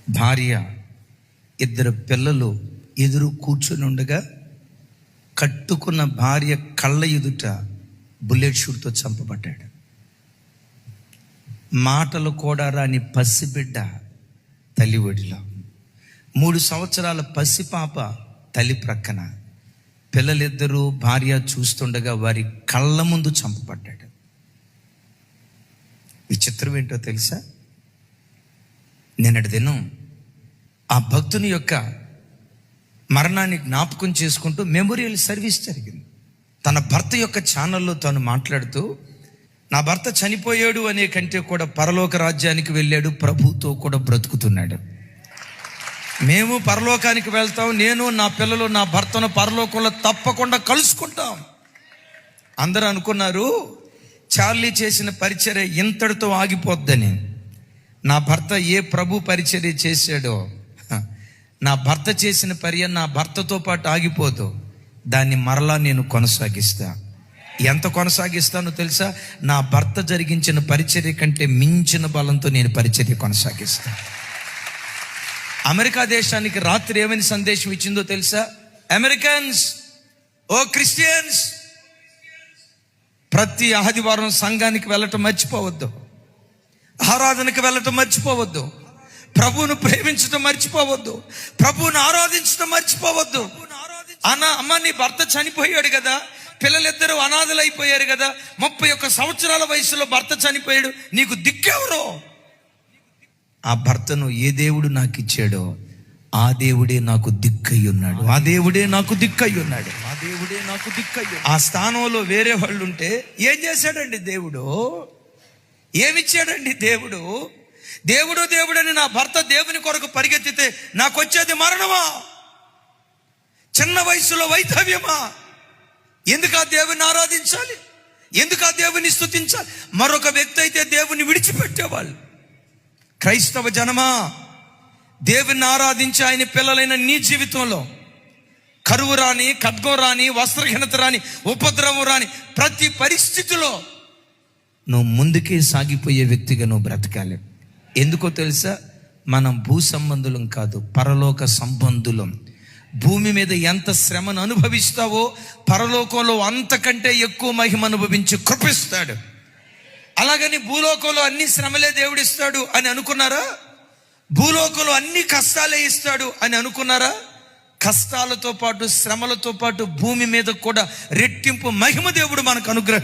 భార్య, 2 పిల్లలు ఎదురు కూర్చొని ఉండగా కట్టుకున్న భార్య కళ్ళ ఎదుట బుల్లెట్ షూట్తో చంపబడ్డాడు. మాటలు కూడా రాని పసిబిడ్డ తల్లి ఒడిలో, 3 సంవత్సరాల పసిపాప తల్లి ప్రక్కన, పిల్లలిద్దరూ భార్య చూస్తుండగా వారి కళ్ళ ముందు చంపబడ్డాడు. విచిత్రం ఏంటో తెలుసా? నిన్నటి దినం ఆ భక్తుని యొక్క మరణాన్ని జ్ఞాపకం చేసుకుంటూ మెమోరియల్ సర్వీస్ జరిగింది. తన భర్త యొక్క ఛానల్లో తాను మాట్లాడుతూ, నా భర్త చనిపోయాడు అనే కంటే కూడా పరలోక రాజ్యానికి వెళ్ళాడు, ప్రభుతో కూడా బ్రతుకుతున్నాడు. మేము పరలోకానికి వెళ్తాం, నేను నా పిల్లలు నా భర్తను పరలోకంలో తప్పకుండా కలుసుకుంటాం. అందరూ అనుకున్నారు చార్లీ చేసిన పరిచర్య ఇంతటితో ఆగిపోద్దని. నా భర్త ఏ ప్రభు పరిచర్య చేశాడో, నా భర్త చేసిన పర్య నా భర్తతో పాటు ఆగిపోదు, దాన్ని మరలా నేను కొనసాగిస్తా. ఎంత కొనసాగిస్తానో తెలుసా? నా భర్త జరిగించిన పరిచర్య కంటే మించిన బలంతో నేను పరిచర్య కొనసాగిస్తా. అమెరికా దేశానికి రాత్రి ఏమని సందేశం ఇచ్చిందో తెలుసా? అమెరికన్స్, ఓ క్రిస్టియన్స్, ప్రతి ఆదివారం సంఘానికి వెళ్ళటం మర్చిపోవద్దు, ఆరాధనకు వెళ్ళటం మర్చిపోవద్దు, ప్రభువును ప్రేమించడం మర్చిపోవద్దు, ప్రభువును ఆరాధించడం మర్చిపోవద్దు. అమ్మ, నీ భర్త చనిపోయాడు కదా, పిల్లలిద్దరూ అనాథలు అయిపోయారు కదా, 31 సంవత్సరాల వయసులో భర్త చనిపోయాడు, నీకు దిక్కెవరో? ఆ భర్తను ఏ దేవుడు నాకు ఇచ్చాడో ఆ దేవుడే నాకు దిక్కై ఉన్నాడు, ఆ దేవుడే నాకు దిక్కై ఉన్నాడు, ఆ దేవుడే నాకు దిక్కై. ఆ స్థానంలో వేరే వాళ్ళు ఉంటే ఏం చేశాడండి దేవుడు? ఏమిచ్చాడండి దేవుడు? దేవుడు దేవుడని నా భర్త దేవుని కొరకు పరిగెత్తితే నాకు వచ్చేది మరణమా? చిన్న వయసులో వైధవ్యమా? ఎందుకు ఆ దేవుని ఆరాధించాలి? ఎందుకు ఆ దేవుని స్తుతించాలి? మరొక వ్యక్తి అయితే దేవుని విడిచిపెట్టేవాళ్ళు. క్రైస్తవ జనమా, దేవుని ఆరాధించి ఆయన పిల్లలైన నీ జీవితంలో కరువు రాని, ఖడ్గం రాని, వస్త్రహీనత రాని, ఉపద్రవం రాని, ప్రతి పరిస్థితిలో నువ్వు ముందుకే సాగిపోయే వ్యక్తిగా నువ్వు బ్రతకాలి. ఎందుకో తెలుసా? మనం భూ సంబంధులం కాదు, పరలోక సంబంధులం. భూమి మీద ఎంత శ్రమను అనుభవిస్తావో పరలోకంలో అంతకంటే ఎక్కువ మహిమ అనుభవించి కృపిస్తాడు. అలాగని భూలోకంలో అన్ని శ్రమలే దేవుడిస్తాడు అని అనుకున్నారా? భూలోకంలో అన్ని కష్టాలే ఇస్తాడు అని అనుకున్నారా? కష్టాలతో పాటు, శ్రమలతో పాటు భూమి మీద కూడా రెట్టింపు మహిమ దేవుడు మనకు అనుగ్రహం